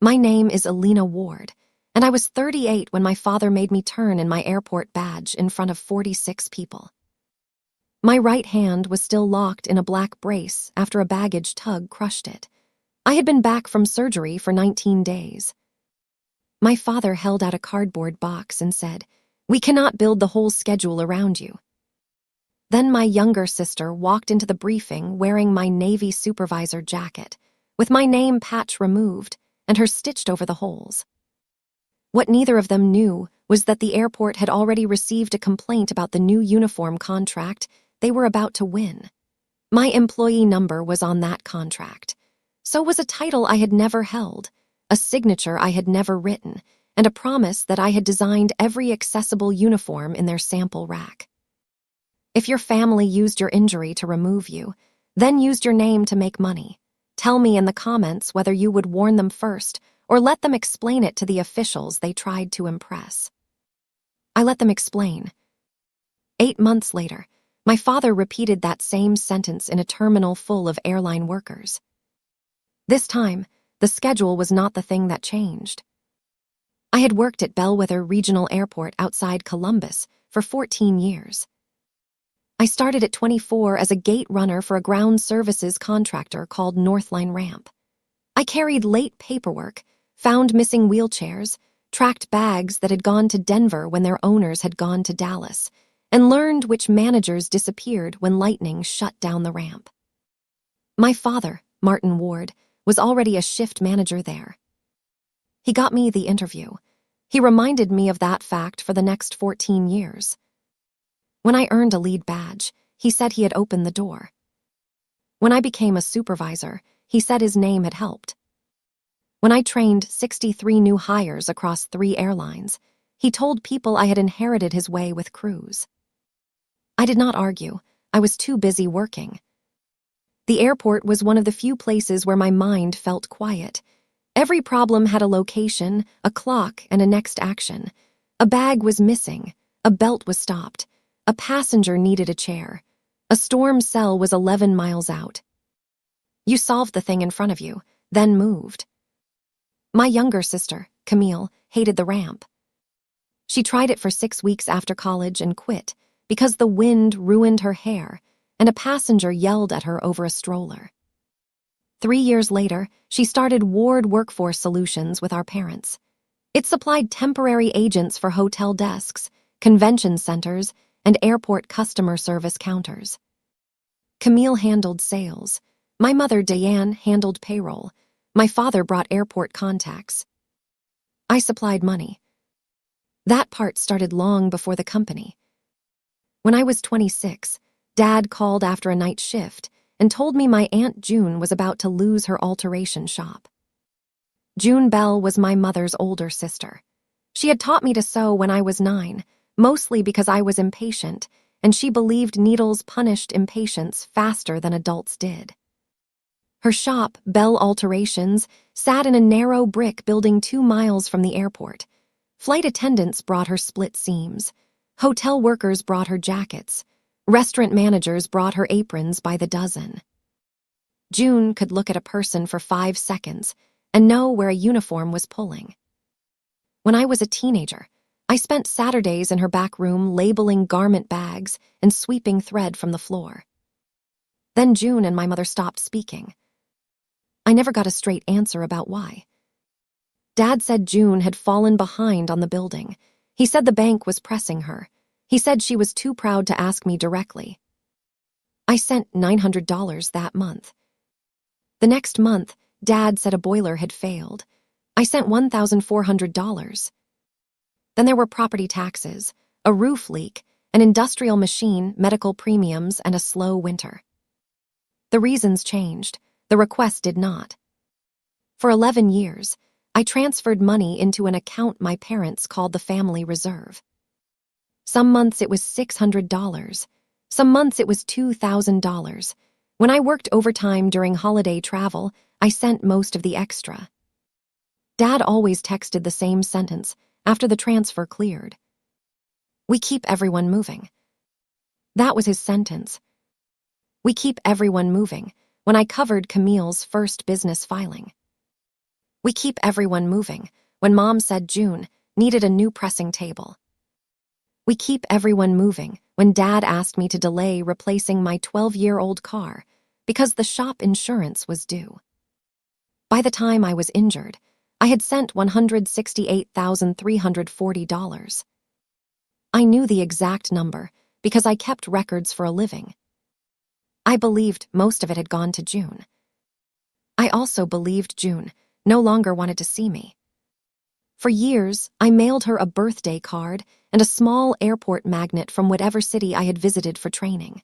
My name is Elena Ward, and I was 38 when my father made me turn in my airport badge in front of 46 people. My right hand was still locked in a black brace after a baggage tug crushed it. I had been back from surgery for 19 days. My father held out a cardboard box and said, "We cannot build the whole schedule around you." Then my younger sister walked into the briefing wearing my Navy supervisor jacket, with my name patch removed and her stitched over the holes. What neither of them knew was that the airport had already received a complaint about the new uniform contract they were about to win. My employee number was on that contract. So was a title I had never held, a signature I had never written, and a promise that I had designed every accessible uniform in their sample rack. If your family used your injury to remove you, then used your name to make money, tell me in the comments whether you would warn them first or let them explain it to the officials they tried to impress. I let them explain. 8 months later, my father repeated that same sentence in a terminal full of airline workers. This time, the schedule was not the thing that changed. I had worked at Bellwether Regional Airport outside Columbus for 14 years. I started at 24 as a gate runner for a ground services contractor called Northline Ramp. I carried late paperwork, found missing wheelchairs, tracked bags that had gone to Denver when their owners had gone to Dallas, and learned which managers disappeared when lightning shut down the ramp. My father, Martin Ward, was already a shift manager there. He got me the interview. He reminded me of that fact for the next 14 years. When I earned a lead badge, he said he had opened the door. When I became a supervisor, he said his name had helped. When I trained 63 new hires across 3 airlines, he told people I had inherited his way with crews. I did not argue. I was too busy working. The airport was one of the few places where my mind felt quiet. Every problem had a location, a clock, and a next action. A bag was missing. A belt was stopped. A passenger needed a chair. A storm cell was 11 miles out. You solved the thing in front of you, then moved. My younger sister, Camille, hated the ramp. She tried it for 6 weeks after college and quit because the wind ruined her hair and a passenger yelled at her over a stroller. 3 years later, she started Ward Workforce Solutions with our parents. It supplied temporary agents for hotel desks, convention centers, and airport customer service counters. Camille handled sales. My mother, Diane, handled payroll. My father brought airport contacts. I supplied money. That part started long before the company. When I was 26, Dad called after a night shift and told me my Aunt June was about to lose her alteration shop. June Bell was my mother's older sister. She had taught me to sew when I was 9, mostly because I was impatient, and she believed needles punished impatience faster than adults did. Her shop, Bell Alterations, sat in a narrow brick building 2 miles from the airport. Flight attendants brought her split seams. Hotel workers brought her jackets. Restaurant managers brought her aprons by the dozen. June could look at a person for 5 seconds and know where a uniform was pulling. When I was a teenager, I spent Saturdays in her back room labeling garment bags and sweeping thread from the floor. Then June and my mother stopped speaking. I never got a straight answer about why. Dad said June had fallen behind on the building. He said the bank was pressing her. He said she was too proud to ask me directly. I sent $900 that month. The next month, Dad said a boiler had failed. I sent $1,400. Then there were property taxes, a roof leak, an industrial machine, medical premiums, and a slow winter. The reasons changed. The request did not. For 11 years, I transferred money into an account my parents called the family reserve. Some months it was $600. Some months it was $2,000. When I worked overtime during holiday travel, I sent most of the extra. Dad always texted the same sentence after the transfer cleared. "We keep everyone moving." That was his sentence. "We keep everyone moving," when I covered Camille's first business filing. We keep everyone moving when Mom said June needed a new pressing table. We keep everyone moving when Dad asked me to delay replacing my 12-year-old car because the shop insurance was due. By the time I was injured, I had sent $168,340. I knew the exact number because I kept records for a living. I believed most of it had gone to June. I also believed June no longer wanted to see me. For years, I mailed her a birthday card and a small airport magnet from whatever city I had visited for training.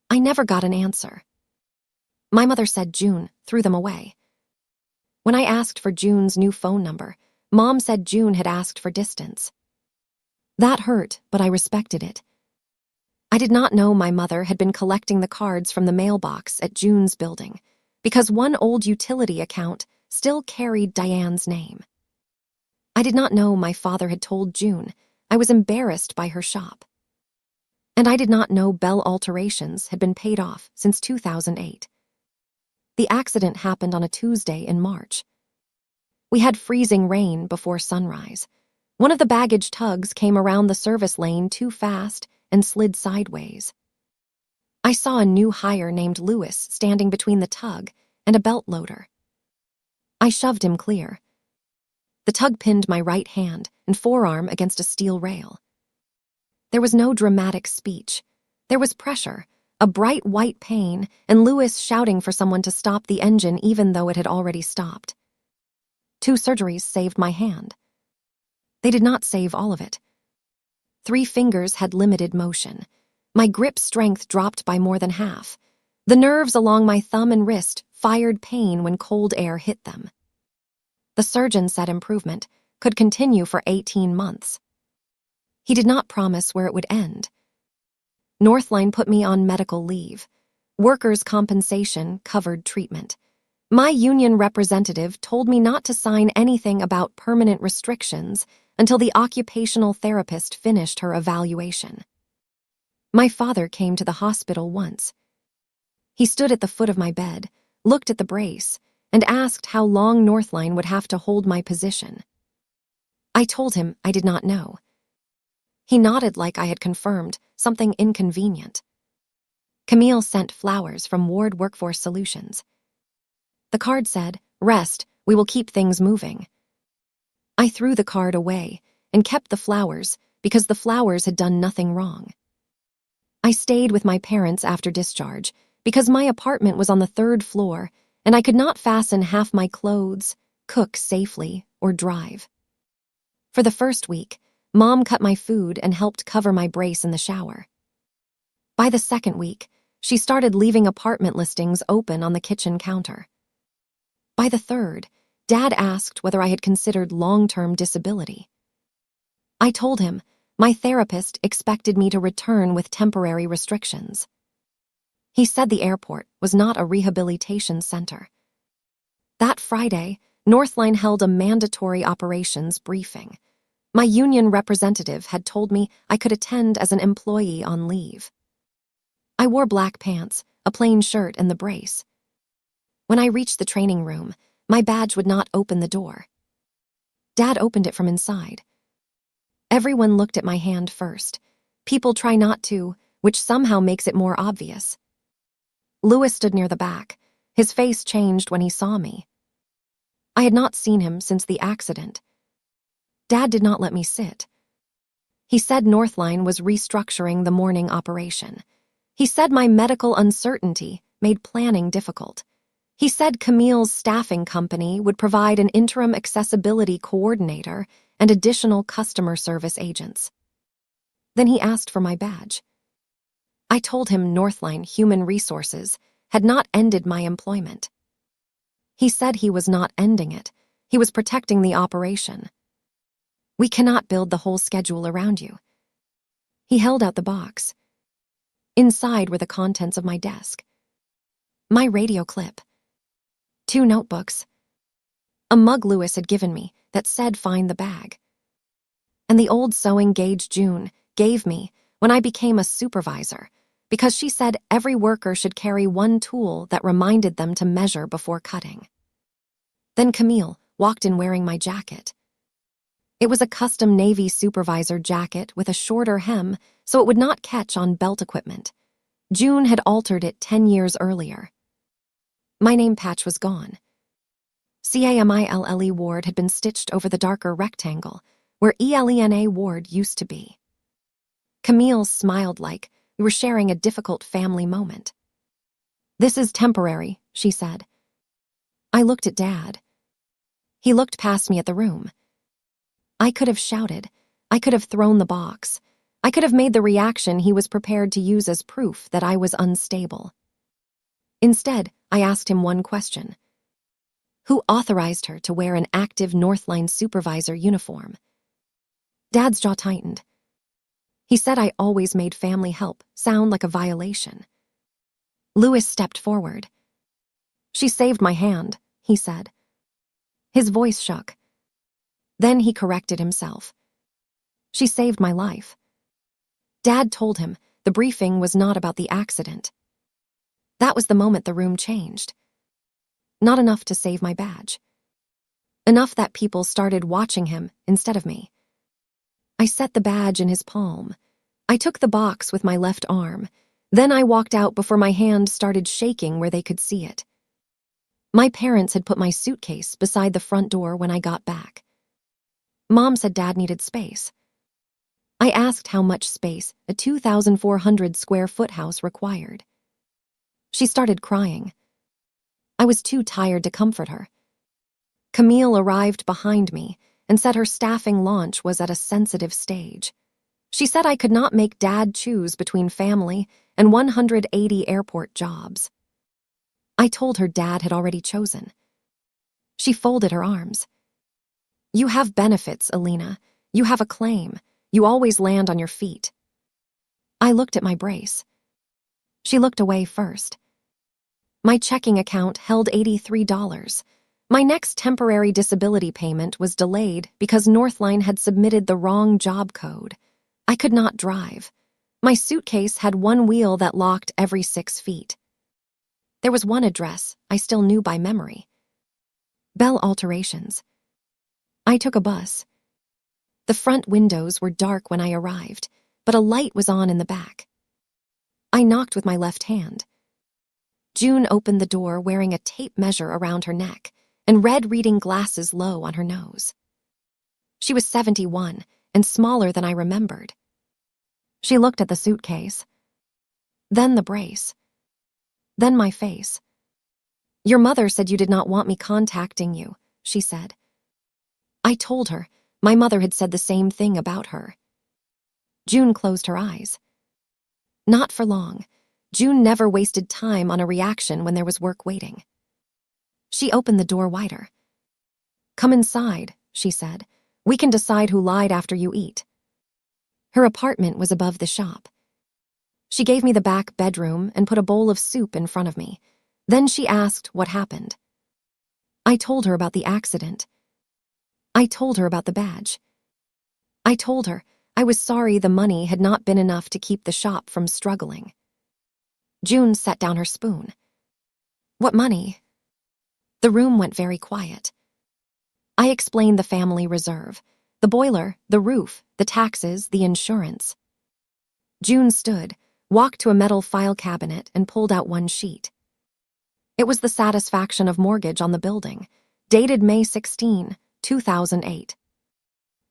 I never got an answer. My mother said June threw them away. When I asked for June's new phone number, Mom said June had asked for distance. That hurt, but I respected it. I did not know my mother had been collecting the cards from the mailbox at June's building because one old utility account still carried Diane's name. I did not know my father had told June I was embarrassed by her shop. And I did not know Bell Alterations had been paid off since 2008. The accident happened on a Tuesday in March. We had freezing rain before sunrise. One of the baggage tugs came around the service lane too fast and slid sideways. I saw a new hire named Lewis standing between the tug and a belt loader. I shoved him clear. The tug pinned my right hand and forearm against a steel rail. There was no dramatic speech. There was pressure, a bright white pain, and Lewis shouting for someone to stop the engine even though it had already stopped. 2 surgeries saved my hand. They did not save all of it. 3 fingers had limited motion. My grip strength dropped by more than half. The nerves along my thumb and wrist fired pain when cold air hit them. The surgeon said improvement could continue for 18 months. He did not promise where it would end. Northline put me on medical leave. Workers' compensation covered treatment. My union representative told me not to sign anything about permanent restrictions until the occupational therapist finished her evaluation. My father came to the hospital once. He stood at the foot of my bed, looked at the brace, and asked how long Northline would have to hold my position. I told him I did not know. He nodded like I had confirmed something inconvenient. Camille sent flowers from Ward Workforce Solutions. The card said, "Rest, we will keep things moving." I threw the card away and kept the flowers because the flowers had done nothing wrong. I stayed with my parents after discharge because my apartment was on the 3rd floor and I could not fasten half my clothes, cook safely, or drive. For the first week, Mom cut my food and helped cover my brace in the shower. By the 2nd week, she started leaving apartment listings open on the kitchen counter. By the 3rd, Dad asked whether I had considered long-term disability. I told him my therapist expected me to return with temporary restrictions. He said the airport was not a rehabilitation center. That Friday, Northline held a mandatory operations briefing. My union representative had told me I could attend as an employee on leave. I wore black pants, a plain shirt, and the brace. When I reached the training room, my badge would not open the door. Dad opened it from inside. Everyone looked at my hand first. People try not to, which somehow makes it more obvious. Lewis stood near the back. His face changed when he saw me. I had not seen him since the accident. Dad did not let me sit. He said Northline was restructuring the morning operation. He said my medical uncertainty made planning difficult. He said Camille's staffing company would provide an interim accessibility coordinator and additional customer service agents. Then he asked for my badge. I told him Northline Human Resources had not ended my employment. He said he was not ending it. He was protecting the operation. "We cannot build the whole schedule around you." He held out the box. Inside were the contents of my desk. My radio clip. 2 notebooks. A mug Lewis had given me that said "Find the bag." And the old sewing gauge June gave me when I became a supervisor because she said every worker should carry one tool that reminded them to measure before cutting. Then Camille walked in wearing my jacket. It was a custom Navy supervisor jacket with a shorter hem so it would not catch on belt equipment. June had altered it 10 years earlier. My name patch was gone. Camille Ward had been stitched over the darker rectangle where Elena Ward used to be. Camille smiled like we were sharing a difficult family moment. "This is temporary," she said. I looked at Dad. He looked past me at the room. I could have shouted. I could have thrown the box. I could have made the reaction he was prepared to use as proof that I was unstable. Instead, I asked him one question. Who authorized her to wear an active Northline supervisor uniform? Dad's jaw tightened. He said I always made family help sound like a violation. Louis stepped forward. "She saved my hand," he said. His voice shook. Then he corrected himself. "She saved my life." Dad told him the briefing was not about the accident. That was the moment the room changed. Not enough to save my badge. Enough that people started watching him instead of me. I set the badge in his palm. I took the box with my left arm. Then I walked out before my hand started shaking where they could see it. My parents had put my suitcase beside the front door when I got back. Mom said Dad needed space. I asked how much space a 2,400 square foot house required. She started crying. I was too tired to comfort her. Camille arrived behind me and said her staffing launch was at a sensitive stage. She said I could not make Dad choose between family and 180 airport jobs. I told her Dad had already chosen. She folded her arms. "You have benefits, Elena. You have a claim. You always land on your feet." I looked at my brace. She looked away first. My checking account held $83. My next temporary disability payment was delayed because Northline had submitted the wrong job code. I could not drive. My suitcase had one wheel that locked every 6 feet. There was one address I still knew by memory. Bell Alterations. I took a bus. The front windows were dark when I arrived, but a light was on in the back. I knocked with my left hand. June opened the door wearing a tape measure around her neck and red reading glasses low on her nose. She was 71 and smaller than I remembered. She looked at the suitcase, then the brace, then my face. "Your mother said you did not want me contacting you," she said. I told her my mother had said the same thing about her. June closed her eyes. Not for long. June never wasted time on a reaction when there was work waiting. She opened the door wider. "Come inside," she said. "We can decide who lied after you eat." Her apartment was above the shop. She gave me the back bedroom and put a bowl of soup in front of me. Then she asked what happened. I told her about the accident. I told her about the badge. I told her I was sorry the money had not been enough to keep the shop from struggling. June set down her spoon. "What money?" The room went very quiet. I explained the family reserve, the boiler, the roof, the taxes, the insurance. June stood, walked to a metal file cabinet and pulled out one sheet. It was the satisfaction of mortgage on the building, dated May 16, 2008.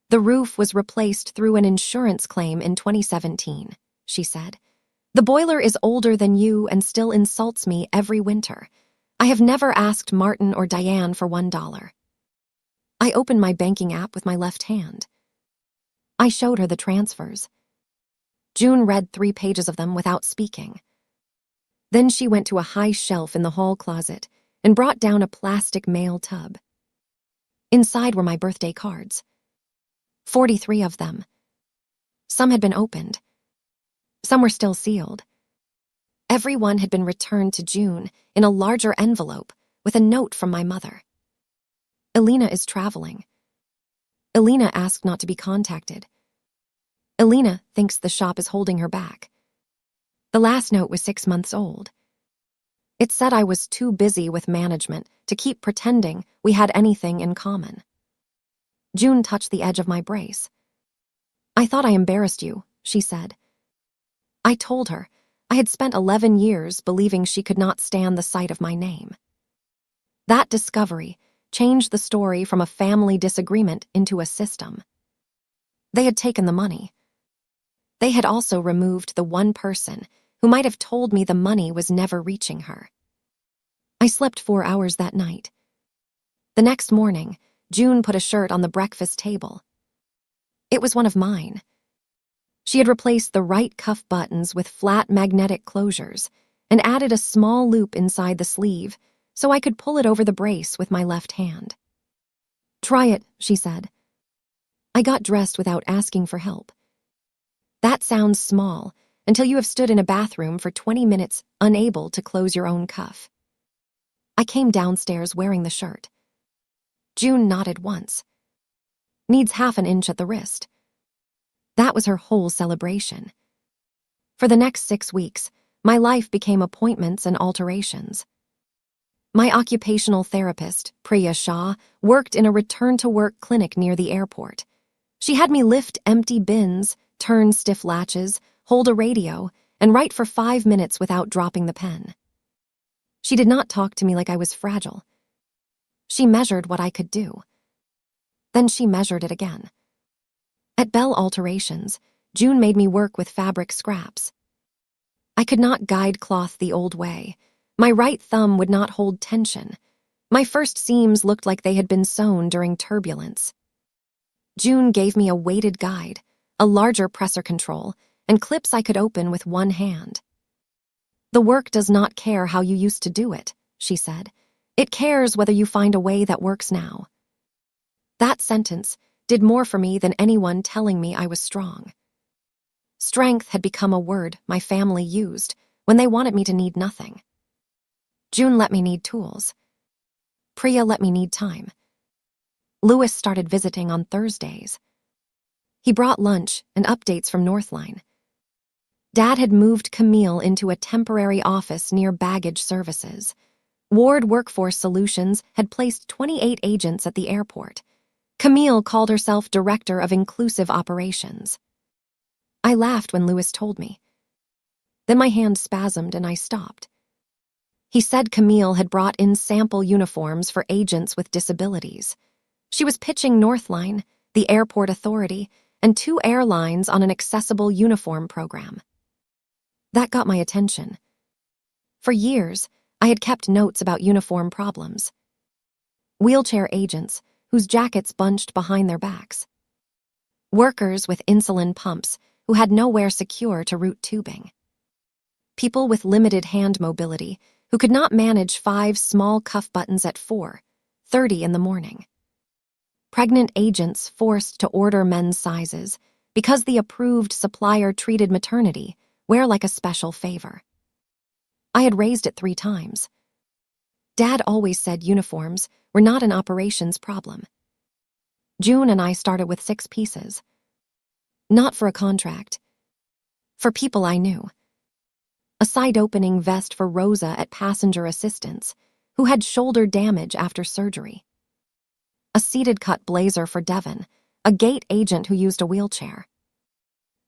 The roof was replaced through an insurance claim in 2017, she said. "The boiler is older than you and still insults me every winter. I have never asked Martin or Diane for $1. I opened my banking app with my left hand. I showed her the transfers. June read 3 pages of them without speaking. Then she went to a high shelf in the hall closet and brought down a plastic mail tub. Inside were my birthday cards. 43 of them. Some had been opened. Some were still sealed. Every one had been returned to June in a larger envelope with a note from my mother. "Elena is traveling. Elena asked not to be contacted. Elena thinks the shop is holding her back." The last note was 6 months old. It said I was too busy with management to keep pretending we had anything in common. June touched the edge of my brace. "I thought I embarrassed you," she said. I told her I had spent 11 years believing she could not stand the sight of my name. That discovery changed the story from a family disagreement into a system. They had taken the money. They had also removed the one person who might have told me the money was never reaching her. I slept 4 hours that night. The next morning, June put a shirt on the breakfast table. It was one of mine. She had replaced the right cuff buttons with flat magnetic closures and added a small loop inside the sleeve so I could pull it over the brace with my left hand. "Try it," she said. I got dressed without asking for help. That sounds small until you have stood in a bathroom for 20 minutes unable to close your own cuff. I came downstairs wearing the shirt. June nodded once. "Needs half an inch at the wrist." That was her whole celebration. For the next 6 weeks, my life became appointments and alterations. My occupational therapist, Priya Shah, worked in a return-to-work clinic near the airport. She had me lift empty bins, turn stiff latches, hold a radio, and write for 5 minutes without dropping the pen. She did not talk to me like I was fragile. She measured what I could do. Then she measured it again. At Bell Alterations, June made me work with fabric scraps. I could not guide cloth the old way. My right thumb would not hold tension. My first seams looked like they had been sewn during turbulence. June gave me a weighted guide, a larger presser control, and clips I could open with one hand. "The work does not care how you used to do it," she said. "It cares whether you find a way that works now." That sentence did more for me than anyone telling me I was strong. Strength had become a word my family used when they wanted me to need nothing. June let me need tools. Priya let me need time. Louis started visiting on Thursdays. He brought lunch and updates from Northline. Dad had moved Camille into a temporary office near baggage services. Ward Workforce Solutions had placed 28 agents at the airport. Camille called herself Director of Inclusive Operations. I laughed when Louis told me. Then my hand spasmed and I stopped. He said Camille had brought in sample uniforms for agents with disabilities. She was pitching Northline, the airport authority, and 2 airlines on an accessible uniform program. That got my attention. For years, I had kept notes about uniform problems. Wheelchair agents whose jackets bunched behind their backs. Workers with insulin pumps who had nowhere secure to route tubing. People with limited hand mobility who could not manage 5 small cuff buttons at 4:30 in the morning. Pregnant agents forced to order men's sizes because the approved supplier treated maternity wear like a special favor. I had raised it 3 times. Dad always said uniforms were not an operations problem. June and I started with 6 pieces. Not for a contract. For people I knew. A side-opening vest for Rosa at passenger assistance, who had shoulder damage after surgery. A seated-cut blazer for Devon, a gate agent who used a wheelchair.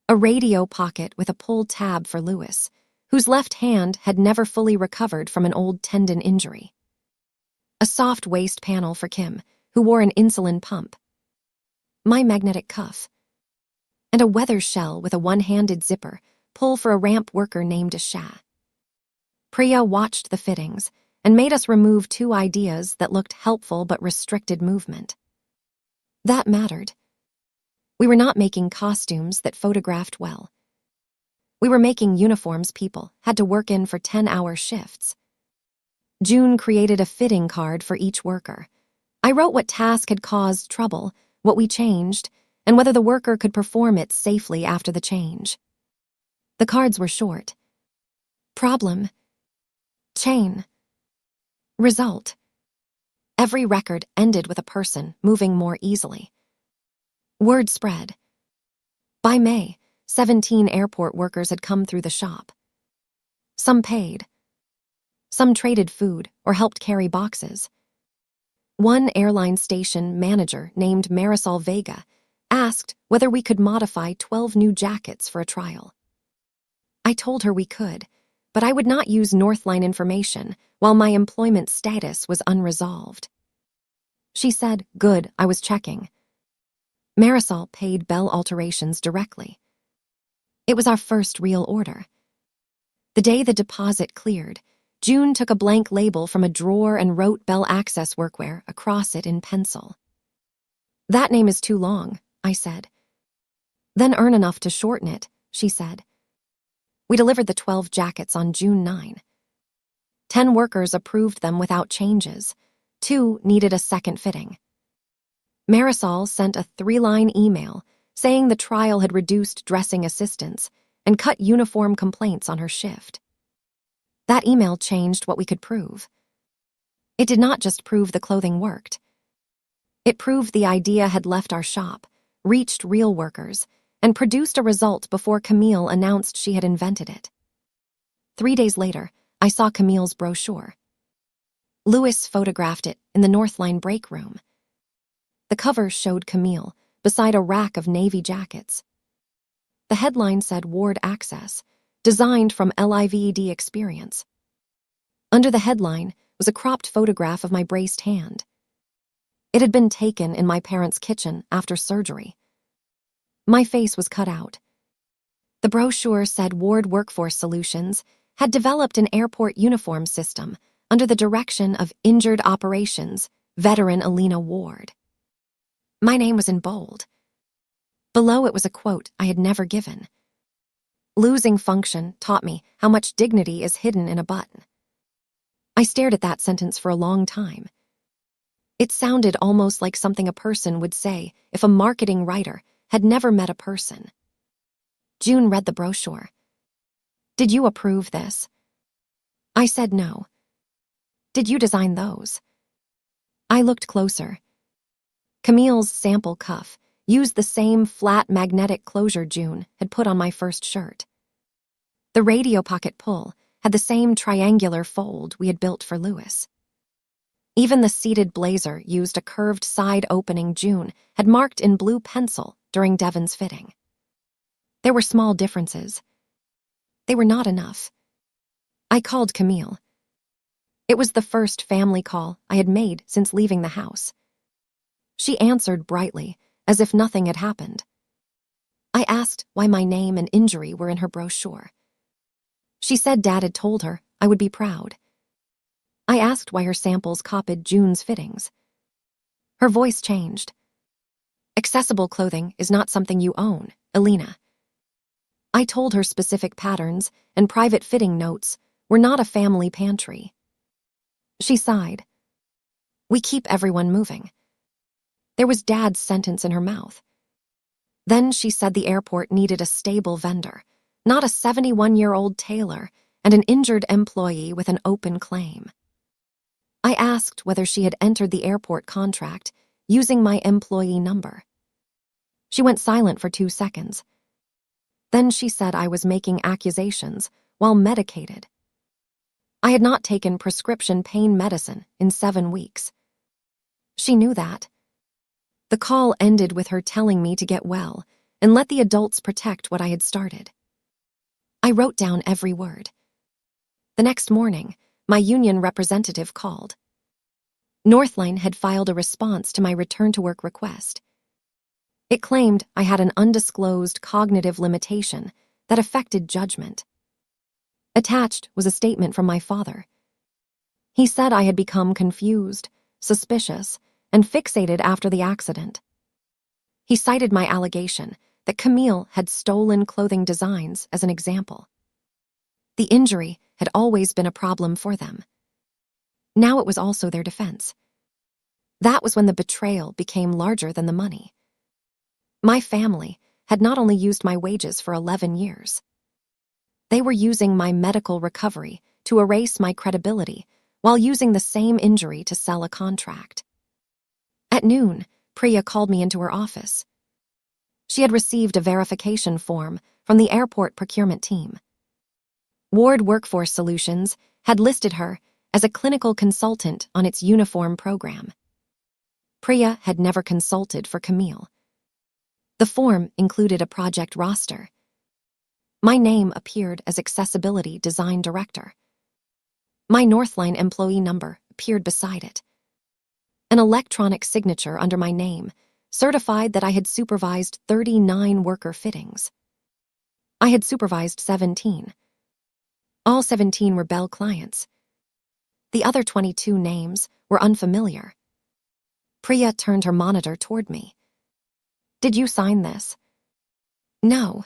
A radio pocket with a pull tab for Louis, whose left hand had never fully recovered from an old tendon injury. A soft waist panel for Kim, who wore an insulin pump. My magnetic cuff. And a weather shell with a one-handed zipper, pull for a ramp worker named Shah. Priya watched the fittings and made us remove 2 ideas that looked helpful but restricted movement. That mattered. We were not making costumes that photographed well. We were making uniforms people had to work in for 10-hour shifts. June created a fitting card for each worker. I wrote what task had caused trouble, what we changed, and whether the worker could perform it safely after the change. The cards were short. Problem. Chain. Result. Every record ended with a person moving more easily. Word spread. By May, 17 airport workers had come through the shop. Some paid. Some traded food or helped carry boxes. One airline station manager named Marisol Vega asked whether we could modify 12 new jackets for a trial. I told her we could, but I would not use Northline information while my employment status was unresolved. She said, "Good, I was checking." Marisol paid Bell Alterations directly. It was our first real order. The day the deposit cleared, June took a blank label from a drawer and wrote Bell Access Workwear across it in pencil. "That name is too long," I said. "Then earn enough to shorten it," she said. We delivered the 12 jackets on June 9. 10 workers approved them without changes. 2 needed a second fitting. Marisol sent a 3-line email saying the trial had reduced dressing assistance and cut uniform complaints on her shift. That email changed what we could prove. It did not just prove the clothing worked. It proved the idea had left our shop, reached real workers, and produced a result before Camille announced she had invented it. 3 days later, I saw Camille's brochure. Lewis photographed it in the Northline break room. The cover showed Camille beside a rack of navy jackets. The headline said Ward Access, designed from LIVED experience. Under the headline was a cropped photograph of my braced hand. It had been taken in my parents' kitchen after surgery. My face was cut out. The brochure said Ward Workforce Solutions had developed an airport uniform system under the direction of Injured Operations veteran Elena Ward. My name was in bold. Below it was a quote I had never given. "Losing function taught me how much dignity is hidden in a button." I stared at that sentence for a long time. It sounded almost like something a person would say if a marketing writer had never met a person. June read the brochure. "Did you approve this?" I said no. "Did you design those?" I looked closer. Camille's sample cuff used the same flat magnetic closure June had put on my first shirt. The radio pocket pull had the same triangular fold we had built for Lewis. Even the seated blazer used a curved side opening June had marked in blue pencil during Devon's fitting. There were small differences. They were not enough. I called Camille. It was the first family call I had made since leaving the house. She answered brightly, as if nothing had happened. I asked why my name and injury were in her brochure. She said Dad had told her I would be proud. I asked why her samples copied June's fittings. Her voice changed. "Accessible clothing is not something you own, Elena." I told her specific patterns and private fitting notes were not a family pantry. She sighed. "We keep everyone moving." There was Dad's sentence in her mouth. Then she said the airport needed a stable vendor, not a 71-year-old tailor and an injured employee with an open claim. I asked whether she had entered the airport contract using my employee number. She went silent for 2 seconds. Then she said I was making accusations while medicated. I had not taken prescription pain medicine in 7 weeks. She knew that. The call ended with her telling me to get well and let the adults protect what I had started. I wrote down every word. The next morning, my union representative called. Northline had filed a response to my return-to-work request. It claimed I had an undisclosed cognitive limitation that affected judgment. Attached was a statement from my father. He said I had become confused, suspicious, and fixated after the accident. He cited my allegation that Camille had stolen clothing designs as an example. The injury had always been a problem for them. Now it was also their defense. That was when the betrayal became larger than the money. My family had not only used my wages for 11 years. They were using my medical recovery to erase my credibility while using the same injury to sell a contract. At noon, Priya called me into her office. She had received a verification form from the airport procurement team. Ward Workforce Solutions had listed her as a clinical consultant on its uniform program. Priya had never consulted for Camille. The form included a project roster. My name appeared as Accessibility Design Director. My Northline employee number appeared beside it. An electronic signature under my name certified that I had supervised 39 worker fittings. I had supervised 17. All 17 were Bell clients. The other 22 names were unfamiliar. Priya turned her monitor toward me. "Did you sign this?" "No."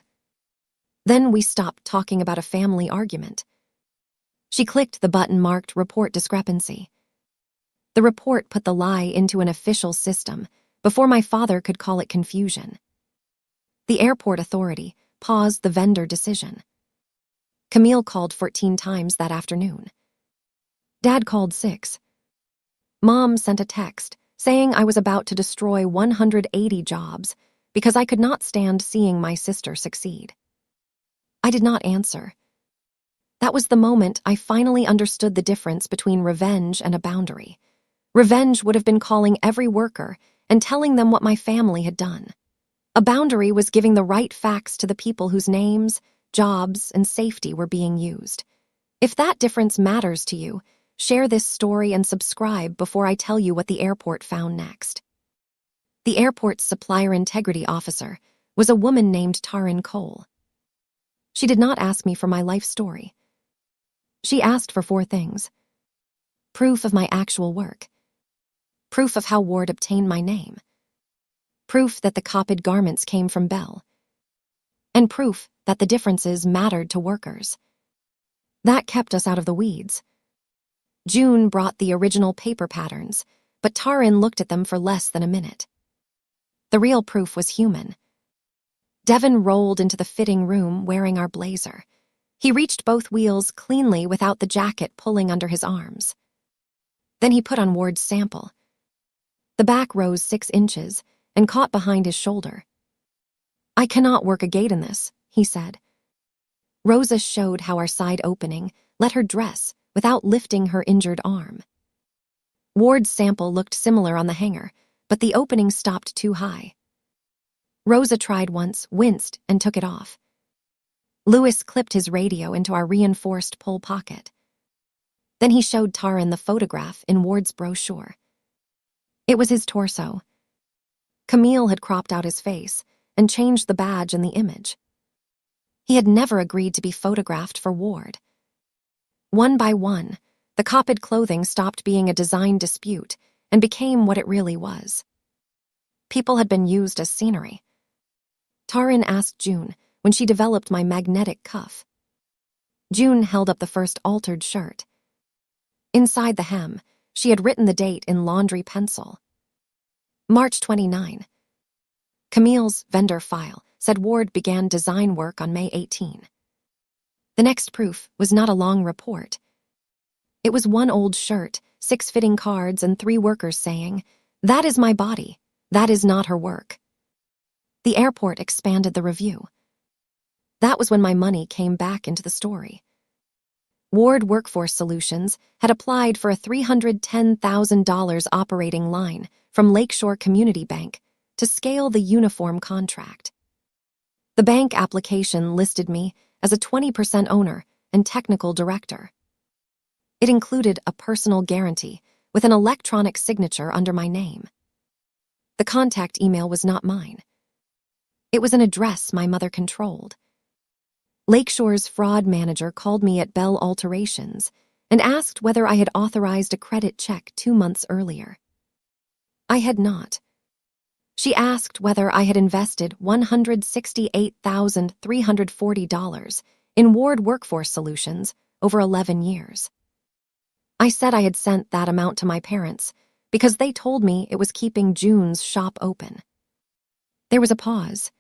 Then we stopped talking about a family argument. She clicked the button marked Report Discrepancy. The report put the lie into an official system before my father could call it confusion. The airport authority paused the vendor decision. Camille called 14 times that afternoon. Dad called 6. Mom sent a text saying I was about to destroy 180 jobs because I could not stand seeing my sister succeed. I did not answer. That was the moment I finally understood the difference between revenge and a boundary. Revenge would have been calling every worker and telling them what my family had done. A boundary was giving the right facts to the people whose names, jobs, and safety were being used. If that difference matters to you, share this story and subscribe before I tell you what the airport found next. The airport's supplier integrity officer was a woman named Taryn Cole. She did not ask me for my life story. She asked for 4 things: proof of my actual work, proof of how Ward obtained my name, proof that the copied garments came from Bell, and proof that the differences mattered to workers. That kept us out of the weeds. June brought the original paper patterns, but Taryn looked at them for less than a minute. The real proof was human. Devin rolled into the fitting room wearing our blazer. He reached both wheels cleanly without the jacket pulling under his arms. Then he put on Ward's sample. The back rose 6 inches and caught behind his shoulder. "I cannot work a gait in this," he said. Rosa showed how our side opening let her dress without lifting her injured arm. Ward's sample looked similar on the hanger, but the opening stopped too high. Rosa tried once, winced, and took it off. Lewis clipped his radio into our reinforced pull pocket. Then he showed Taryn the photograph in Ward's brochure. It was his torso. Camille had cropped out his face and changed the badge and the image. He had never agreed to be photographed for Ward. One by one, the copied clothing stopped being a design dispute and became what it really was. People had been used as scenery. Taryn asked June when she developed my magnetic cuff. June held up the first altered shirt. Inside the hem, she had written the date in laundry pencil. March 29. Camille's vendor file said Ward began design work on May 18. The next proof was not a long report. It was one old shirt, 6 fitting cards, and 3 workers saying, "That is my body. That is not her work." The airport expanded the review. That was when my money came back into the story. Ward Workforce Solutions had applied for a $310,000 operating line from Lakeshore Community Bank to scale the uniform contract. The bank application listed me as a 20% owner and technical director. It included a personal guarantee with an electronic signature under my name. The contact email was not mine. It was an address my mother controlled. Lakeshore's fraud manager called me at Bell Alterations and asked whether I had authorized a credit check 2 months earlier. I had not. She asked whether I had invested $168,340 in Ward Workforce Solutions over 11 years. I said I had sent that amount to my parents because they told me it was keeping June's shop open. There was a pause.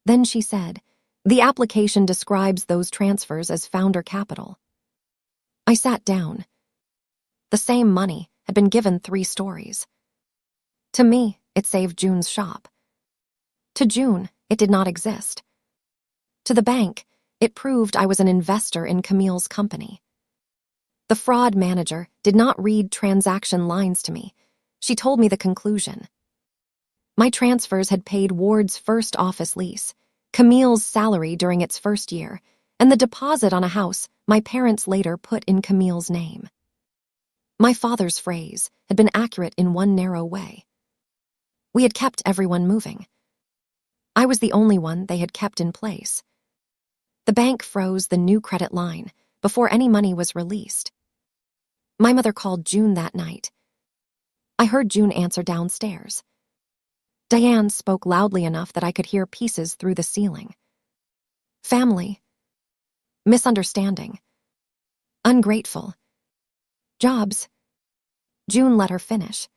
Then she said, "The application describes those transfers as founder capital." I sat down. The same money had been given 3 stories. To me, it saved June's shop. To June, it did not exist. To the bank, it proved I was an investor in Camille's company. The fraud manager did not read transaction lines to me. She told me the conclusion. My transfers had paid Ward's first office lease, Camille's salary during its first year, and the deposit on a house my parents later put in Camille's name. My father's phrase had been accurate in one narrow way. We had kept everyone moving. I was the only one they had kept in place. The bank froze the new credit line before any money was released. My mother called June that night. I heard June answer downstairs. Diane spoke loudly enough that I could hear pieces through the ceiling. Family. Misunderstanding. Ungrateful. Jobs. June let her finish.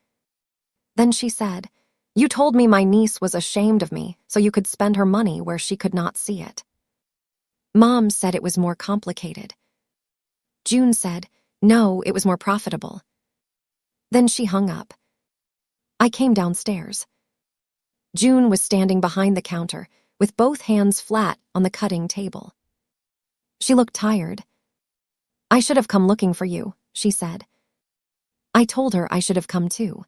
Then she said, "You told me my niece was ashamed of me so you could spend her money where she could not see it. Mom said it was more complicated." June said, "No, it was more profitable." Then she hung up. I came downstairs. June was standing behind the counter with both hands flat on the cutting table. She looked tired. "I should have come looking for you," she said. I told her I should have come too.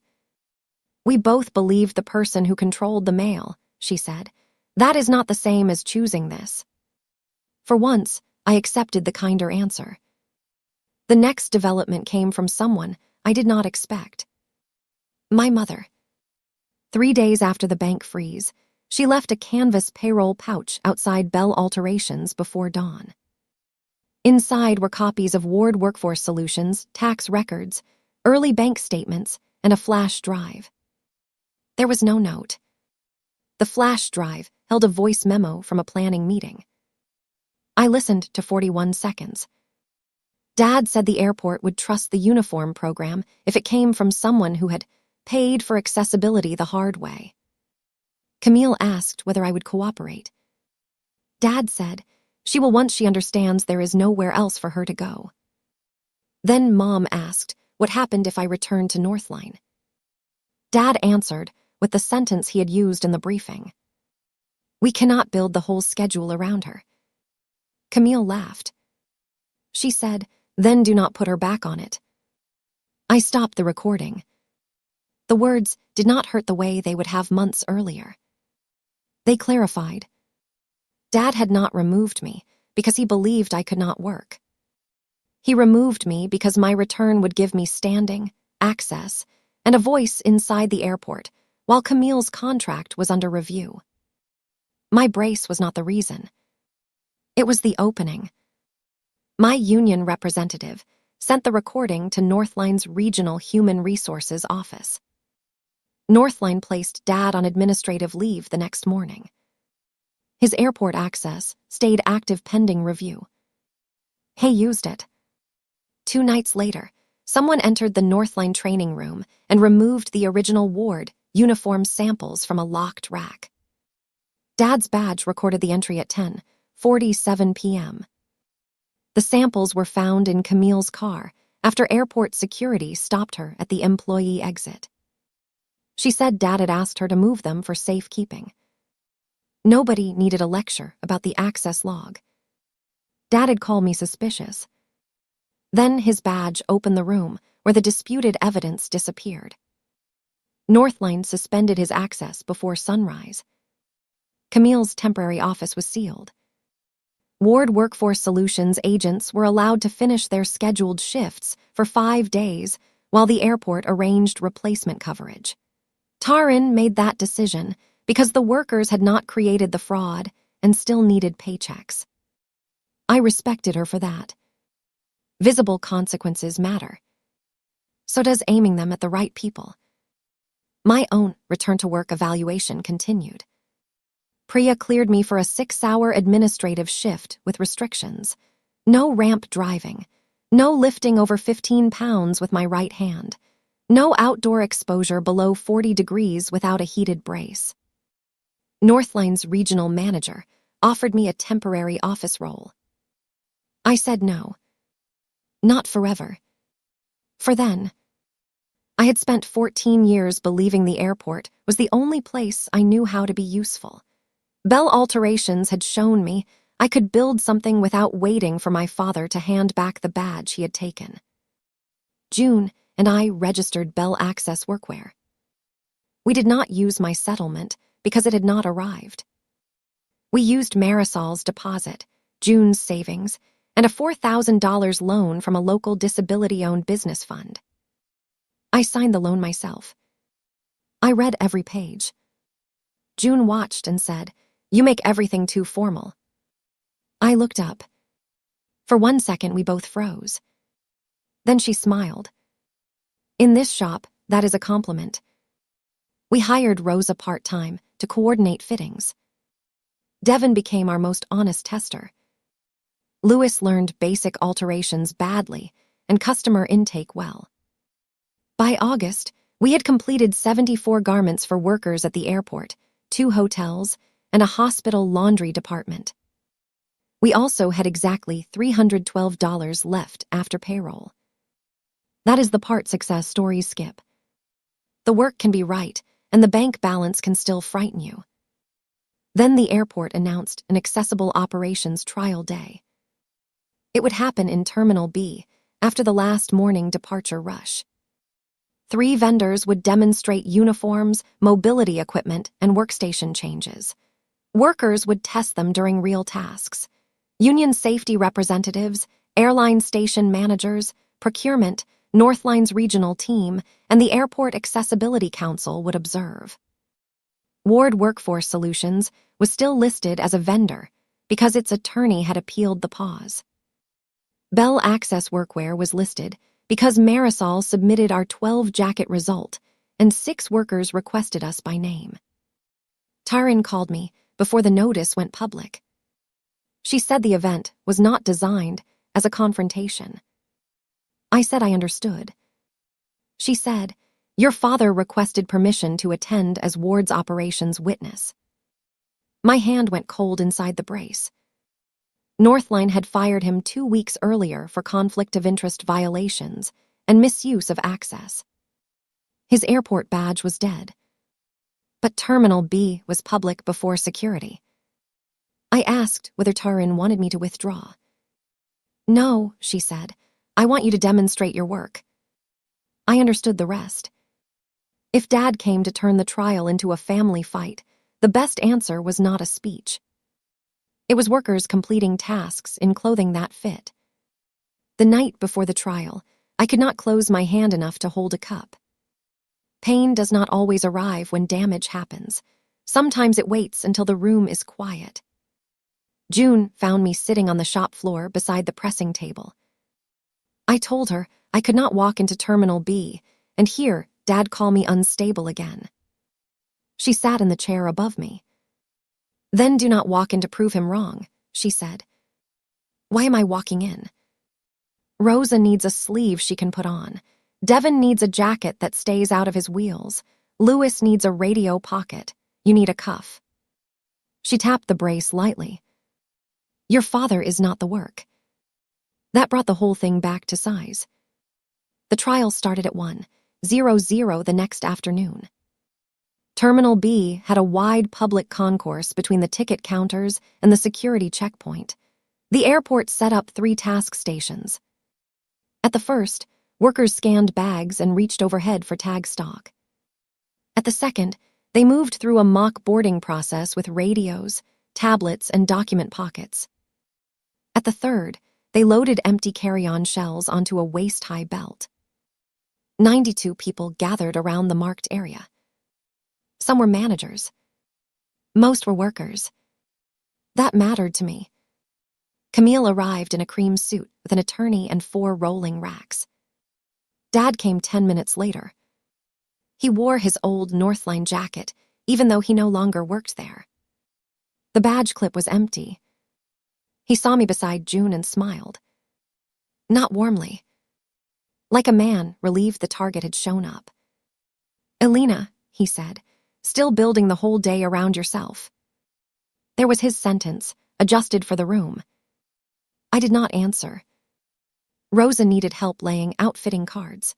"We both believed the person who controlled the mail," she said. "That is not the same as choosing this." For once, I accepted the kinder answer. The next development came from someone I did not expect. My mother. 3 days after the bank freeze, she left a canvas payroll pouch outside Bell Alterations before dawn. Inside were copies of Ward Workforce Solutions, tax records, early bank statements, and a flash drive. There was no note. The flash drive held a voice memo from a planning meeting. I listened to 41 seconds. Dad said the airport would trust the uniform program if it came from someone who had paid for accessibility the hard way. Camille asked whether I would cooperate. Dad said, "She will once she understands there is nowhere else for her to go." Then Mom asked what happened if I returned to Northline. Dad answered with the sentence he had used in the briefing. "We cannot build the whole schedule around her." Camille laughed. She said, "Then do not put her back on it." I stopped the recording. The words did not hurt the way they would have months earlier. They clarified. Dad had not removed me because he believed I could not work. He removed me because my return would give me standing, access, and a voice inside the airport while Camille's contract was under review. My brace was not the reason. It was the opening. My union representative sent the recording to Northline's Regional Human Resources office. Northline placed Dad on administrative leave the next morning. His airport access stayed active pending review. He used it. 2 nights later, someone entered the Northline training room and removed the original Ward uniform samples from a locked rack. Dad's badge recorded the entry at 10:47 p.m. The samples were found in Camille's car after airport security stopped her at the employee exit. She said Dad had asked her to move them for safekeeping. Nobody needed a lecture about the access log. Dad had called me suspicious. Then his badge opened the room where the disputed evidence disappeared. Northline suspended his access before sunrise. Camille's temporary office was sealed. Ward Workforce Solutions agents were allowed to finish their scheduled shifts for 5 days while the airport arranged replacement coverage. Taryn made that decision because the workers had not created the fraud and still needed paychecks. I respected her for that. Visible consequences matter. So does aiming them at the right people. My own return-to-work evaluation continued. Priya cleared me for a 6-hour administrative shift with restrictions. No ramp driving. No lifting over 15 pounds with my right hand. No outdoor exposure below 40 degrees without a heated brace. Northline's regional manager offered me a temporary office role. I said no. Not forever. For then. I had spent 14 years believing the airport was the only place I knew how to be useful. Bell Alterations had shown me I could build something without waiting for my father to hand back the badge he had taken. June and I registered Bell Access Workwear. We did not use my settlement because it had not arrived. We used Marisol's deposit, June's savings, and a $4,000 loan from a local disability-owned business fund. I signed the loan myself. I read every page. June watched and said, "You make everything too formal." I looked up. For 1 second, we both froze. Then she smiled. "In this shop, that is a compliment." We hired Rosa part-time to coordinate fittings. Devin became our most honest tester. Louis learned basic alterations badly and customer intake well. By August, we had completed 74 garments for workers at the airport, 2 hotels, and a hospital laundry department. We also had exactly $312 left after payroll. That is the part success stories skip. The work can be right, and the bank balance can still frighten you. Then the airport announced an accessible operations trial day. It would happen in Terminal B after the last morning departure rush. 3 vendors would demonstrate uniforms, mobility equipment, and workstation changes. Workers would test them during real tasks. Union safety representatives, airline station managers, procurement, Northline's regional team, and the Airport Accessibility Council would observe. Ward Workforce Solutions was still listed as a vendor because its attorney had appealed the pause. Bell Access Workwear was listed because Marisol submitted our 12-jacket result and 6 workers requested us by name. Taryn called me before the notice went public. She said the event was not designed as a confrontation. I said I understood. She said, "Your father requested permission to attend as Ward's operations witness." My hand went cold inside the brace. Northline had fired him 2 weeks earlier for conflict of interest violations and misuse of access. His airport badge was dead. But Terminal B was public before security. I asked whether Taryn wanted me to withdraw. "No," she said. "I want you to demonstrate your work." I understood the rest. If Dad came to turn the trial into a family fight, the best answer was not a speech. It was workers completing tasks in clothing that fit. The night before the trial, I could not close my hand enough to hold a cup. Pain does not always arrive when damage happens. Sometimes it waits until the room is quiet. June found me sitting on the shop floor beside the pressing table. I told her I could not walk into Terminal B and hear Dad call me unstable again. She sat in the chair above me. "Then do not walk in to prove him wrong," she said. "Why am I walking in?" "Rosa needs a sleeve she can put on. Devin needs a jacket that stays out of his wheels. Louis needs a radio pocket. You need a cuff." She tapped the brace lightly. "Your father is not the work." That brought the whole thing back to size. The trial started at 1:00 the next afternoon. Terminal B had a wide public concourse between the ticket counters and the security checkpoint. The airport set up 3 task stations. At the first, workers scanned bags and reached overhead for tag stock. At the second, they moved through a mock boarding process with radios, tablets, and document pockets. At the third, they loaded empty carry-on shells onto a waist-high belt. 92 people gathered around the marked area. Some were managers. Most were workers. That mattered to me. Camille arrived in a cream suit with an attorney and 4 rolling racks. Dad came 10 minutes later. He wore his old Northline jacket, even though he no longer worked there. The badge clip was empty. He saw me beside June and smiled. Not warmly. Like a man relieved the target had shown up. "Elena," he said, "still building the whole day around yourself." There was his sentence, adjusted for the room. I did not answer. Rosa needed help laying outfitting cards.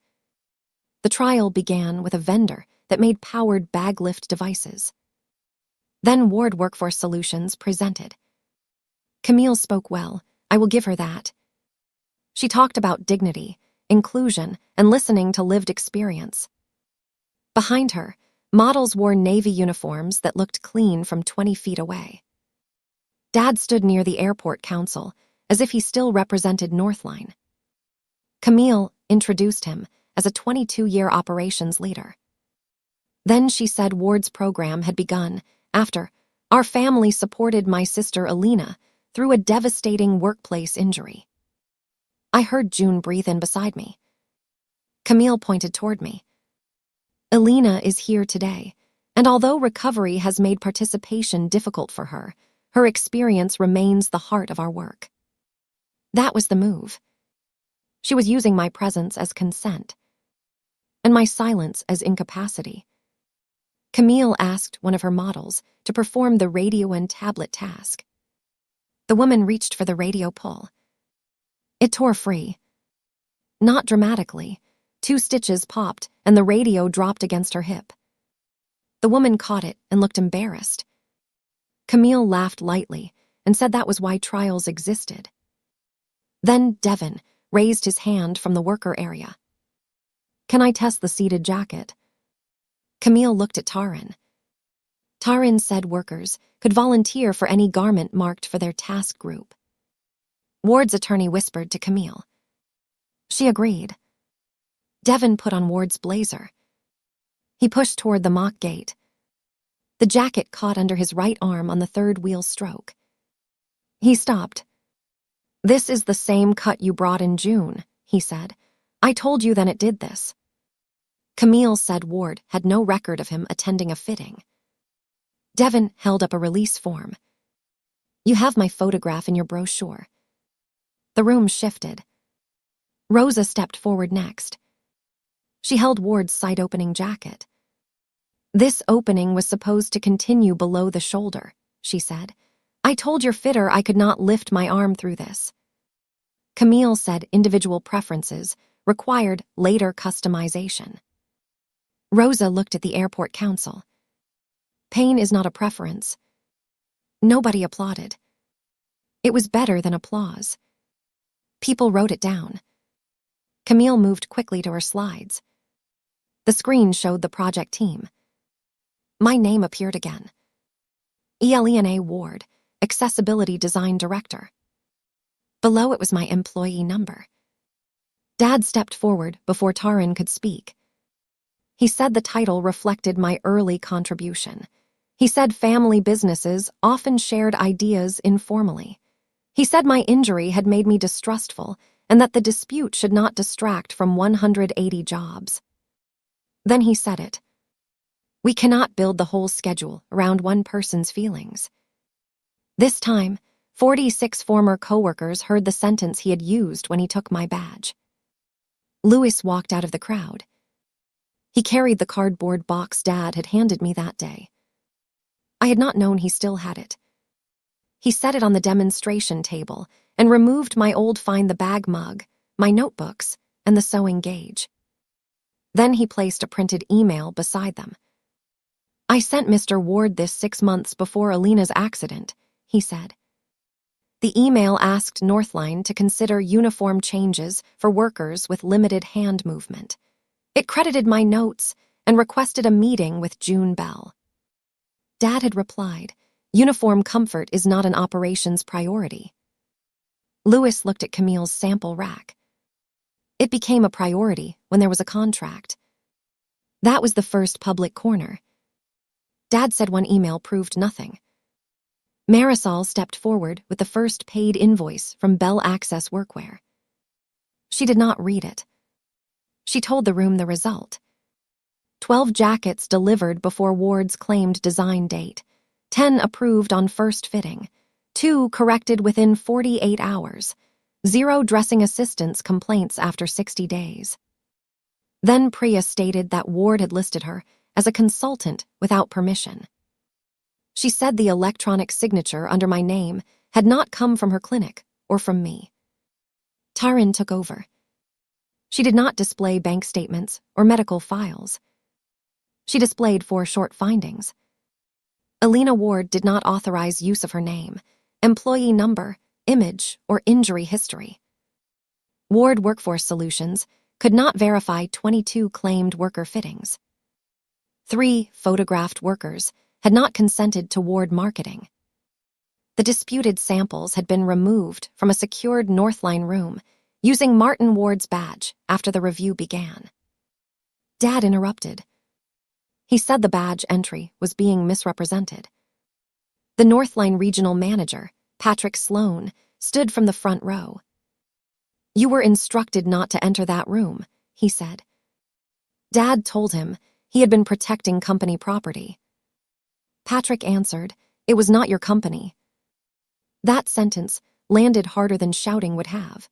The trial began with a vendor that made powered bag lift devices. Then Ward Workforce Solutions presented. Camille spoke well. I will give her that. She talked about dignity, inclusion, and listening to lived experience. Behind her, models wore Navy uniforms that looked clean from 20 feet away. Dad stood near the airport council, as if he still represented Northline. Camille introduced him as a 22-year operations leader. Then she said Ward's program had begun after our family supported my sister Elena through a devastating workplace injury. I heard June breathe in beside me. Camille pointed toward me. Elena is here today, and although recovery has made participation difficult for her, her experience remains the heart of our work. That was the move. She was using my presence as consent, and my silence as incapacity. Camille asked one of her models to perform the radio and tablet task. The woman reached for the radio pull. It tore free. Not dramatically. 2 stitches popped, and the radio dropped against her hip. The woman caught it and looked embarrassed. Camille laughed lightly and said that was why trials existed. Then Devin raised his hand from the worker area. "Can I test the seated jacket?" Camille looked at Taran. Taran said workers could volunteer for any garment marked for their task group. Ward's attorney whispered to Camille. She agreed. Devin put on Ward's blazer. He pushed toward the mock gate. The jacket caught under his right arm on the 3rd wheel stroke. He stopped. "This is the same cut you brought in June," he said. "I told you then it did this." Camille said Ward had no record of him attending a fitting. Devin held up a release form. "You have my photograph in your brochure." The room shifted. Rosa stepped forward next. She held Ward's side-opening jacket. "This opening was supposed to continue below the shoulder," she said. "I told your fitter I could not lift my arm through this." Camille said individual preferences required later customization. Rosa looked at the airport council. Pain is not a preference. Nobody applauded. It was better than applause. People wrote it down. Camille moved quickly to her slides. The screen showed the project team. My name appeared again. Elena Ward, Accessibility Design Director. Below it was my employee number. Dad stepped forward before Taran could speak. He said the title reflected my early contribution. He said family businesses often shared ideas informally. He said my injury had made me distrustful and that the dispute should not distract from 180 jobs. Then he said it. We cannot build the whole schedule around one person's feelings. This time, 46 former coworkers heard the sentence he had used when he took my badge. Louis walked out of the crowd. He carried the cardboard box Dad had handed me that day. I had not known he still had it. He set it on the demonstration table and removed my old Find the Bag mug, my notebooks, and the sewing gauge. Then he placed a printed email beside them. I sent Mr. Ward this 6 months before Elena's accident, he said. The email asked Northline to consider uniform changes for workers with limited hand movement. It credited my notes and requested a meeting with June Bell. Dad had replied, uniform comfort is not an operations priority. Louis looked at Camille's sample rack. It became a priority when there was a contract. That was the first public corner. Dad said one email proved nothing. Marisol stepped forward with the first paid invoice from Bell Access Workwear. She did not read it. She told the room the result. 12 jackets delivered before Ward's claimed design date, 10 approved on first fitting, 2 corrected within 48 hours, 0 dressing assistance complaints after 60 days. Then Priya stated that Ward had listed her as a consultant without permission. She said the electronic signature under my name had not come from her clinic or from me. Taran took over. She did not display bank statements or medical files. She displayed 4 short findings. Elena Ward did not authorize use of her name, employee number, image, or injury history. Ward Workforce Solutions could not verify 22 claimed worker fittings. 3 photographed workers had not consented to Ward marketing. The disputed samples had been removed from a secured Northline room using Martin Ward's badge after the review began. Dad interrupted. He said the badge entry was being misrepresented. The Northline regional manager, Patrick Sloan, stood from the front row. "You were instructed not to enter that room," he said. Dad told him he had been protecting company property. Patrick answered, "It was not your company." That sentence landed harder than shouting would have.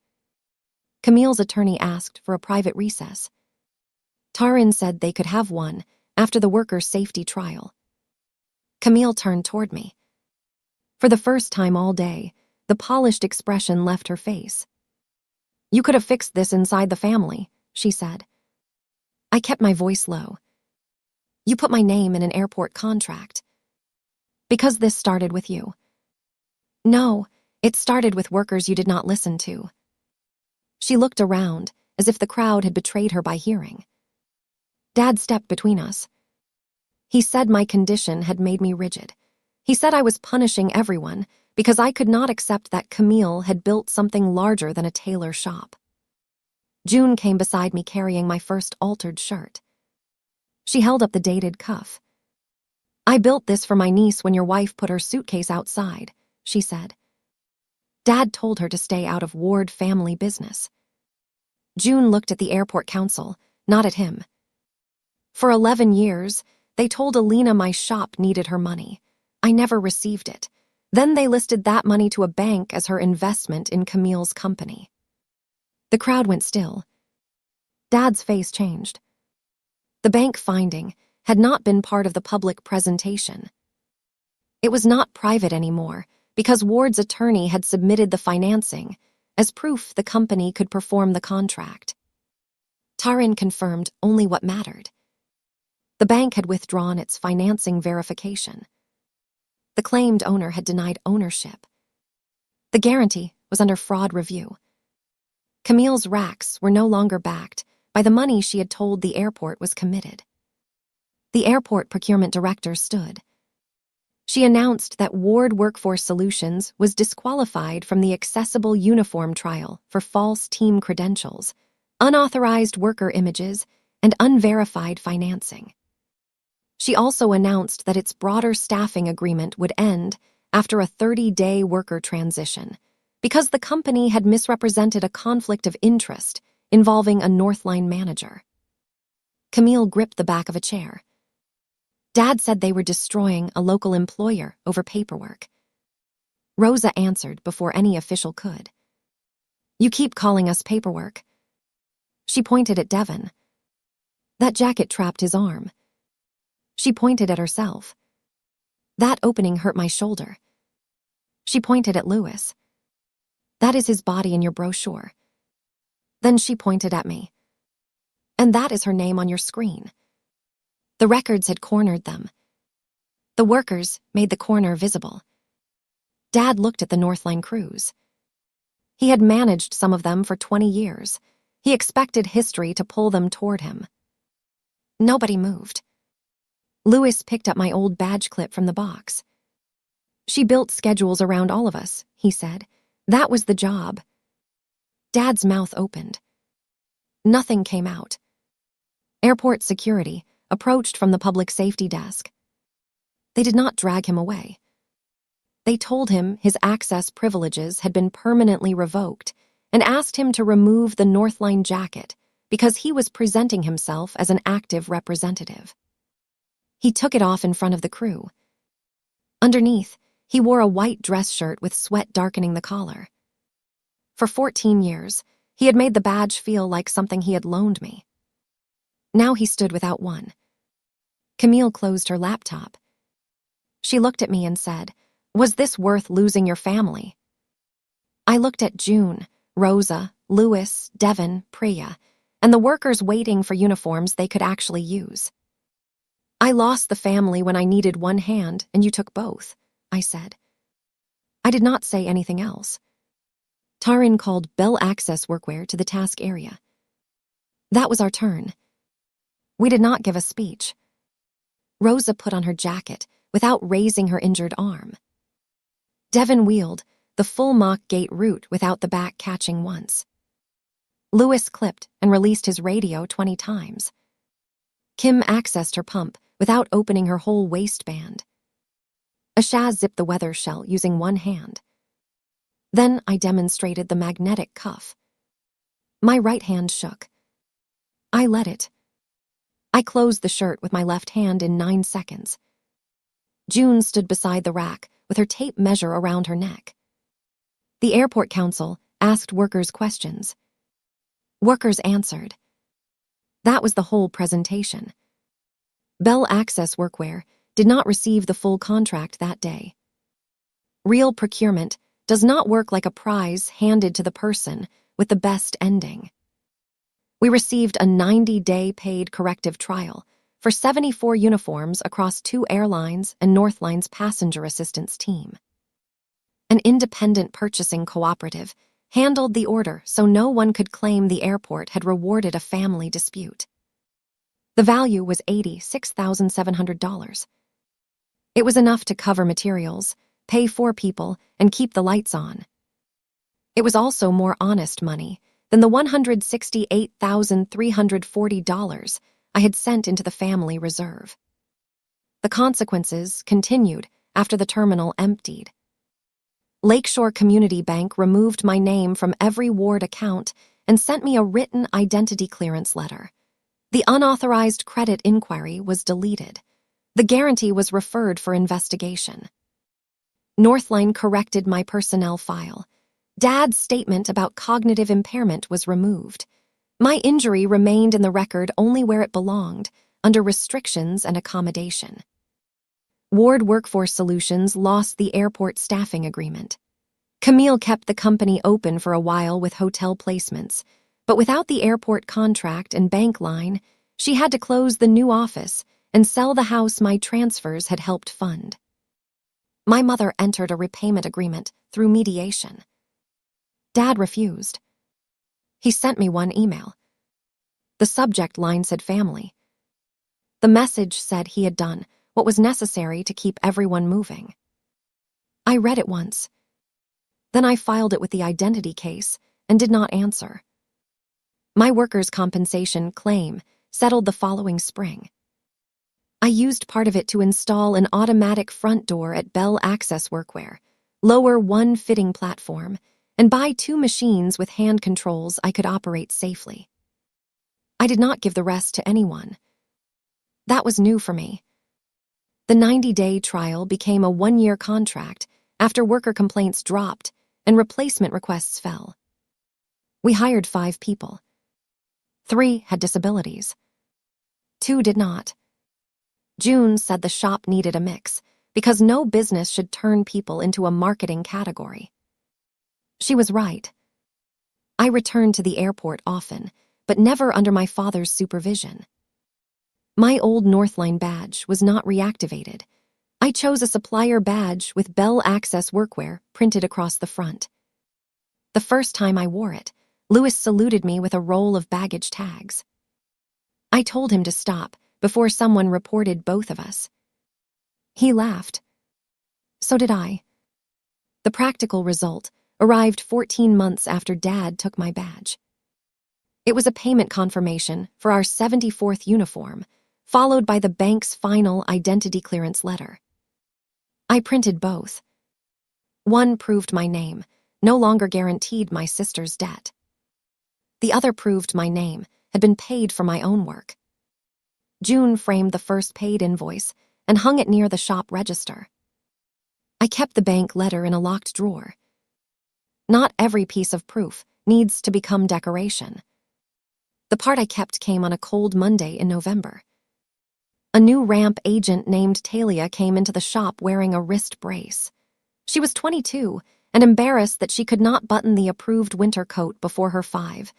Camille's attorney asked for a private recess. Taryn said they could have one after the workers' safety trial. Camille turned toward me. For the first time all day, the polished expression left her face. "You could have fixed this inside the family," she said. I kept my voice low. "You put my name in an airport contract. Because this started with you." "No, it started with workers you did not listen to." She looked around, as if the crowd had betrayed her by hearing. Dad stepped between us. He said my condition had made me rigid. He said I was punishing everyone because I could not accept that Camille had built something larger than a tailor shop. June came beside me carrying my first altered shirt. She held up the dated cuff. "I built this for my niece when your wife put her suitcase outside," she said. Dad told her to stay out of Ward family business. June looked at the airport council, not at him. "For 11 years, they told Elena my shop needed her money. I never received it. Then they listed that money to a bank as her investment in Camille's company." The crowd went still. Dad's face changed. The bank finding had not been part of the public presentation. It was not private anymore because Ward's attorney had submitted the financing as proof the company could perform the contract. Taryn confirmed only what mattered. The bank had withdrawn its financing verification. The claimed owner had denied ownership. The guarantee was under fraud review. Camille's racks were no longer backed by the money she had told the airport was committed. The airport procurement director stood. She announced that Ward Workforce Solutions was disqualified from the accessible uniform trial for false team credentials, unauthorized worker images, and unverified financing. She also announced that its broader staffing agreement would end after a 30-day worker transition because the company had misrepresented a conflict of interest involving a Northline manager. Camille gripped the back of a chair. Dad said they were destroying a local employer over paperwork. Rosa answered before any official could. "You keep calling us paperwork." She pointed at Devon. "That jacket trapped his arm." She pointed at herself. "That opening hurt my shoulder." She pointed at Louis. "That is his body in your brochure." Then she pointed at me. "And that is her name on your screen." The records had cornered them. The workers made the corner visible. Dad looked at the Northline crews. He had managed some of them for 20 years. He expected history to pull them toward him. Nobody moved. Louis picked up my old badge clip from the box. "She built schedules around all of us," he said. "That was the job." Dad's mouth opened. Nothing came out. Airport security approached from the public safety desk. They did not drag him away. They told him his access privileges had been permanently revoked and asked him to remove the Northline jacket because he was presenting himself as an active representative. He took it off in front of the crew. Underneath, he wore a white dress shirt with sweat darkening the collar. For 14 years, he had made the badge feel like something he had loaned me. Now he stood without one. Camille closed her laptop. She looked at me and said, "Was this worth losing your family?" I looked at June, Rosa, Louis, Devon, Priya, and the workers waiting for uniforms they could actually use. "I lost the family when I needed one hand, and you took both," I said. I did not say anything else. Tarin called Bell Access Workwear to the task area. That was our turn. We did not give a speech. Rosa put on her jacket without raising her injured arm. Devon wheeled the full mock gate route without the back catching once. Lewis clipped and released his radio 20 times. Kim accessed her pump without opening her whole waistband. Ashaz zipped the weather shell using one hand. Then I demonstrated the magnetic cuff. My right hand shook. I let it. I closed the shirt with my left hand in 9 seconds. June stood beside the rack with her tape measure around her neck. The airport council asked workers questions. Workers answered. That was the whole presentation. Bell Access Workwear did not receive the full contract that day. Real procurement does not work like a prize handed to the person with the best ending. We received a 90-day paid corrective trial for 74 uniforms across 2 airlines and Northline's passenger assistance team. An independent purchasing cooperative handled the order so no one could claim the airport had rewarded a family dispute. The value was $86,700. It was enough to cover materials, pay 4 people, and keep the lights on. It was also more honest money than the $168,340 I had sent into the family reserve. The consequences continued after the terminal emptied. Lakeshore Community Bank removed my name from every Ward account and sent me a written identity clearance letter. The unauthorized credit inquiry was deleted. The guarantee was referred for investigation. Northline corrected my personnel file. Dad's statement about cognitive impairment was removed. My injury remained in the record only where it belonged, under restrictions and accommodation. Ward Workforce Solutions lost the airport staffing agreement. Camille kept the company open for a while with hotel placements, but without the airport contract and bank line, she had to close the new office and sell the house my transfers had helped fund. My mother entered a repayment agreement through mediation. Dad refused. He sent me one email. The subject line said family. The message said he had done what was necessary to keep everyone moving. I read it once. Then I filed it with the identity case and did not answer. My workers' compensation claim settled the following spring. I used part of it to install an automatic front door at Bell Access Workwear, lower one fitting platform, and buy 2 machines with hand controls I could operate safely. I did not give the rest to anyone. That was new for me. The 90-day trial became a 1-year contract after worker complaints dropped and replacement requests fell. We hired 5 people. 3 had disabilities. 2 did not. June said the shop needed a mix because no business should turn people into a marketing category. She was right. I returned to the airport often, but never under my father's supervision. My old Northline badge was not reactivated. I chose a supplier badge with Bell Access Workwear printed across the front. The first time I wore it, Lewis saluted me with a roll of baggage tags. I told him to stop before someone reported both of us. He laughed. So did I. The practical result arrived 14 months after Dad took my badge. It was a payment confirmation for our 74th uniform, followed by the bank's final identity clearance letter. I printed both. One proved my name, no longer guaranteed my sister's debt. The other proved my name had been paid for my own work. June framed the first paid invoice and hung it near the shop register. I kept the bank letter in a locked drawer. Not every piece of proof needs to become decoration. The part I kept came on a cold Monday in November. A new ramp agent named Talia came into the shop wearing a wrist brace. She was 22 and embarrassed that she could not button the approved winter coat before her 5:00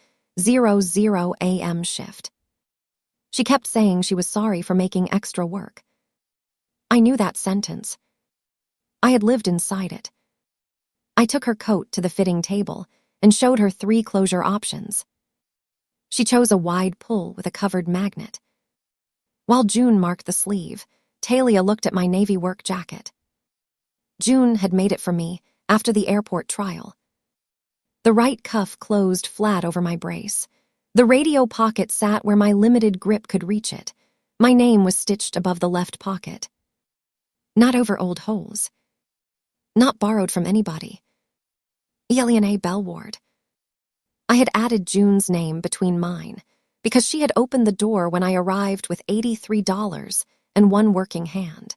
a.m. shift. She kept saying she was sorry for making extra work. I knew that sentence. I had lived inside it. I took her coat to the fitting table and showed her 3 closure options. She chose a wide pull with a covered magnet. While June marked the sleeve, Talia looked at my navy work jacket. June had made it for me after the airport trial. The right cuff closed flat over my brace. The radio pocket sat where my limited grip could reach it. My name was stitched above the left pocket. Not over old holes. Not borrowed from anybody. Elena Ward. I had added June's name between mine because she had opened the door when I arrived with $83 and 1 working hand.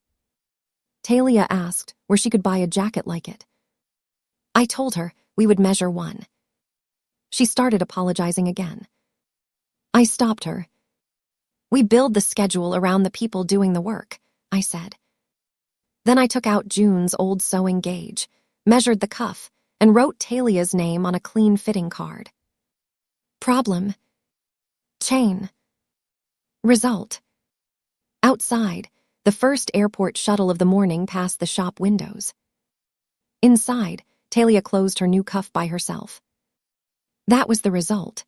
Talia asked where she could buy a jacket like it. I told her we would measure 1. She started apologizing again. I stopped her. We build the schedule around the people doing the work, I said. Then I took out June's old sewing gauge, measured the cuff, and wrote Talia's name on a clean fitting card. Problem. Chain. Result. Outside, the first airport shuttle of the morning passed the shop windows. Inside, Talia closed her new cuff by herself. That was the result.